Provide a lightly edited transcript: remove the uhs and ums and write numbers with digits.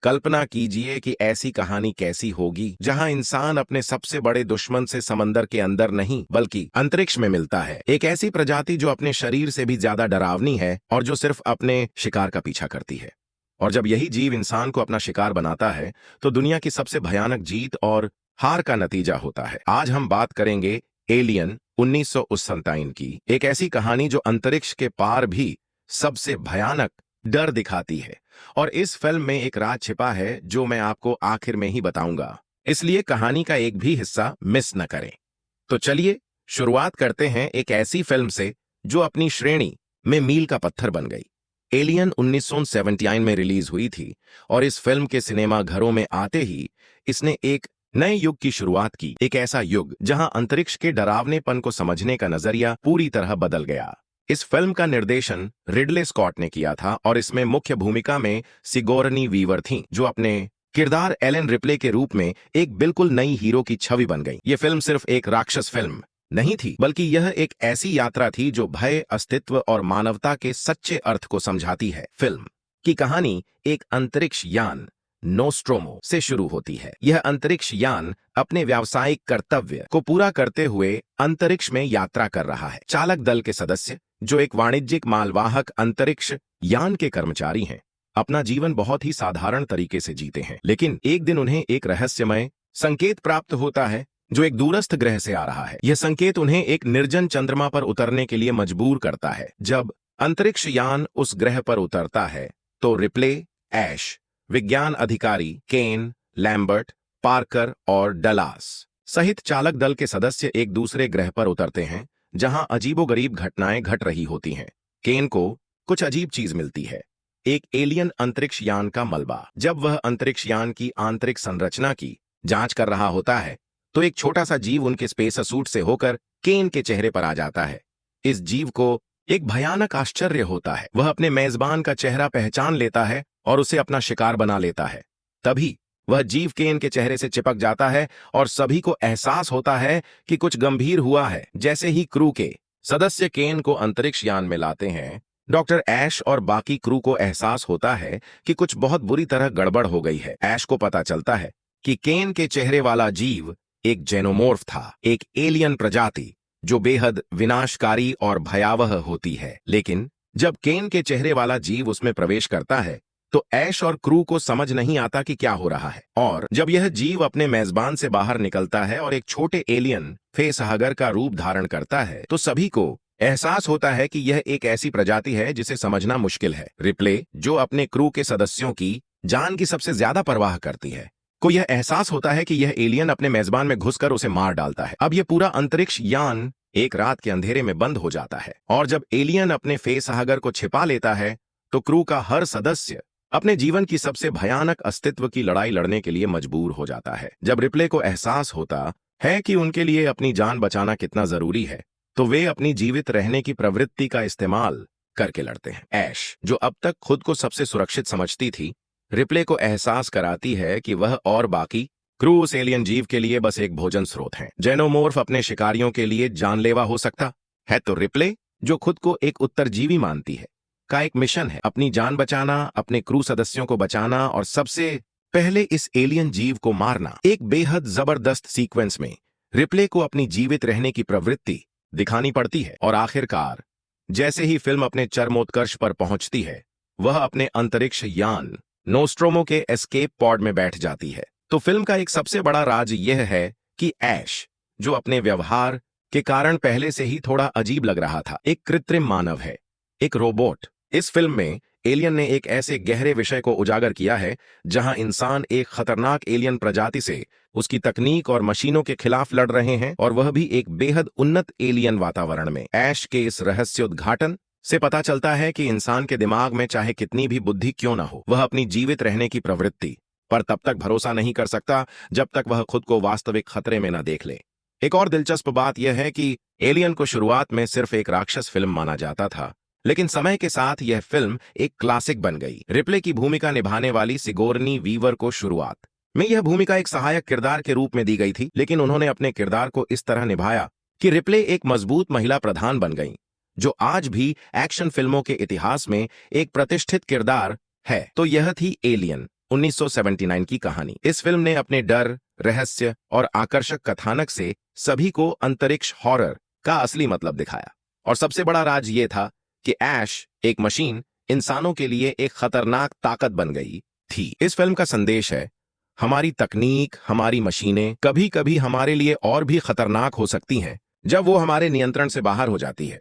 कल्पना कीजिए कि ऐसी कहानी कैसी होगी जहां इंसान अपने सबसे बड़े दुश्मन से समंदर के अंदर नहीं बल्कि अंतरिक्ष में मिलता है। एक ऐसी प्रजाति जो अपने शरीर से भी ज्यादा डरावनी है और जो सिर्फ अपने शिकार का पीछा करती है। और जब यही जीव इंसान को अपना शिकार बनाता है तो दुनिया की सबसे भयानक जीत और हार का नतीजा होता है। आज हम बात करेंगे एलियन 1997 की, एक ऐसी कहानी जो अंतरिक्ष के पार भी सबसे भयानक डर दिखाती है। और इस फिल्म में एक राज छिपा है जो मैं आपको आखिर में ही बताऊंगा, इसलिए कहानी का एक भी हिस्सा मिस न करें। तो चलिए शुरुआत करते हैं एक ऐसी फिल्म से जो अपनी श्रेणी में मील का पत्थर बन गई। एलियन 1979 में रिलीज हुई थी और इस फिल्म के सिनेमा घरों में आते ही इसने एक नए युग की शुरुआत की। एक ऐसा युग जहां अंतरिक्ष के डरावनेपन को समझने का नजरिया पूरी तरह बदल गया। इस फिल्म का निर्देशन रिडले स्कॉट ने किया था और इसमें मुख्य भूमिका में सिगोर्नी वीवर थीं, जो अपने किरदार एलन रिप्ले के रूप में एक बिल्कुल नई हीरो की छवि बन गई। ये फिल्म सिर्फ एक राक्षस फिल्म नहीं थी, बल्कि यह एक ऐसी यात्रा थी जो भय, अस्तित्व और मानवता के सच्चे अर्थ को समझाती है। फिल्म की कहानी एक अंतरिक्ष यान नोस्ट्रोमो से शुरू होती है। यह अंतरिक्ष यान अपने व्यावसायिक कर्तव्य को पूरा करते हुए अंतरिक्ष में यात्रा कर रहा है। चालक दल के सदस्य, जो एक वाणिज्यिक मालवाहक अंतरिक्ष यान के कर्मचारी हैं, अपना जीवन बहुत ही साधारण तरीके से जीते हैं। लेकिन एक दिन उन्हें एक रहस्यमय संकेत प्राप्त होता है जो एक दूरस्थ ग्रह से आ रहा है। यह संकेत उन्हें एक निर्जन चंद्रमा पर उतरने के लिए मजबूर करता है। जब अंतरिक्ष यान उस ग्रह पर उतरता है तो रिप्ले, ऐश, विज्ञान अधिकारी केन, लैम्बर्ट, पार्कर और डलास सहित चालक दल के सदस्य एक दूसरे ग्रह पर उतरते हैं जहां अजीबोगरीब घटनाएं घट रही होती हैं। केन को कुछ अजीब चीज मिलती है, एक एलियन अंतरिक्ष यान का मलबा। जब वह अंतरिक्ष यान की आंतरिक संरचना की जांच कर रहा होता है तो एक छोटा सा जीव उनके स्पेस सूट से होकर केन के चेहरे पर आ जाता है। इस जीव को एक भयानक आश्चर्य होता है। वह अपने मेजबान का चेहरा पहचान लेता है और उसे अपना शिकार बना लेता है। तभी वह जीव केन के चेहरे से चिपक जाता है और सभी को एहसास होता है कि कुछ गंभीर हुआ है। जैसे ही क्रू के सदस्य केन को अंतरिक्ष यान में लाते हैं, डॉक्टर ऐश और बाकी क्रू को एहसास होता है कि कुछ बहुत बुरी तरह गड़बड़ हो गई है। ऐश को पता चलता है कि केन के चेहरे वाला जीव एक जेनोमोर्फ था, एक एलियन प्रजाति जो बेहद विनाशकारी और भयावह होती है। लेकिन जब केन के चेहरे वाला जीव उसमें प्रवेश करता है तो ऐश और क्रू को समझ नहीं आता कि क्या हो रहा है। और जब यह जीव अपने मेजबान से बाहर निकलता है और एक छोटे एलियन फेसहगर का रूप धारण करता है तो सभी को एहसास होता है कि यह एक ऐसी प्रजाति है जिसे समझना मुश्किल है। रिप्ले, जो अपने क्रू के सदस्यों की जान की सबसे ज्यादा परवाह करती है, को यह एहसास होता है कि यह एलियन अपने मेजबान में घुसकर उसे मार डालता है। अब यह पूरा अंतरिक्ष यान एक रात के अंधेरे में बंद हो जाता है और जब एलियन अपने फेसहगर को छिपा लेता है तो क्रू का हर सदस्य अपने जीवन की सबसे भयानक अस्तित्व की लड़ाई लड़ने के लिए मजबूर हो जाता है। जब रिप्ले को एहसास होता है कि उनके लिए अपनी जान बचाना कितना जरूरी है तो वे अपनी जीवित रहने की प्रवृत्ति का इस्तेमाल करके लड़ते हैं। ऐश, जो अब तक खुद को सबसे सुरक्षित समझती थी, रिप्ले को एहसास कराती है कि वह और बाकी क्रू उस एलियन जीव के लिए बस एक भोजन स्रोत हैं। जेनोमोर्फ अपने शिकारियों के लिए जानलेवा हो सकता है तो रिप्ले, जो खुद को एक उत्तरजीवी मानती है, का एक मिशन है अपनी जान बचाना, अपने क्रू सदस्यों को बचाना और सबसे पहले इस एलियन जीव को मारना। एक बेहद जबरदस्त सीक्वेंस में रिप्ले को अपनी जीवित रहने की प्रवृत्ति दिखानी पड़ती है और आखिरकार जैसे ही फिल्म अपने चरमोत्कर्ष पर पहुंचती है, वह अपने अंतरिक्ष यान नोस्ट्रोमो के एस्केप पॉड में बैठ जाती है। तो फिल्म का एक सबसे बड़ा राज यह है कि ऐश, जो अपने व्यवहार के कारण पहले से ही थोड़ा अजीब लग रहा था, एक कृत्रिम मानव है, एक रोबोट। इस फिल्म में एलियन ने एक ऐसे गहरे विषय को उजागर किया है जहां इंसान एक खतरनाक एलियन प्रजाति से उसकी तकनीक और मशीनों के खिलाफ लड़ रहे हैं, और वह भी एक बेहद उन्नत एलियन वातावरण में। ऐश के इस रहस्योद्घाटन से पता चलता है कि इंसान के दिमाग में चाहे कितनी भी बुद्धि क्यों ना हो, वह अपनी जीवित रहने की प्रवृत्ति पर तब तक भरोसा नहीं कर सकता जब तक वह खुद को वास्तविक खतरे में न देख ले। एक और दिलचस्प बात यह है कि एलियन को शुरुआत में सिर्फ एक राक्षस फिल्म माना जाता था, लेकिन समय के साथ यह फिल्म एक क्लासिक बन गई। रिप्ले की भूमिका निभाने वाली सिगोर्नी वीवर को शुरुआत में यह भूमिका एक सहायक किरदार के रूप में दी गई थी, लेकिन उन्होंने अपने किरदार को इस तरह निभाया कि रिप्ले एक मजबूत महिला प्रधान बन गई, जो आज भी एक्शन फिल्मों के इतिहास में एक प्रतिष्ठित किरदार है। तो यह थी एलियन 1979 की कहानी। इस फिल्म ने अपने डर, रहस्य और आकर्षक कथानक से सभी को अंतरिक्ष हॉरर का असली मतलब दिखाया। और सबसे बड़ा राज ये था कि ऐश, एक मशीन, इंसानों के लिए एक खतरनाक ताकत बन गई थी। इस फिल्म का संदेश है, हमारी तकनीक, हमारी मशीनें कभी कभी हमारे लिए और भी खतरनाक हो सकती हैं जब वो हमारे नियंत्रण से बाहर हो जाती है।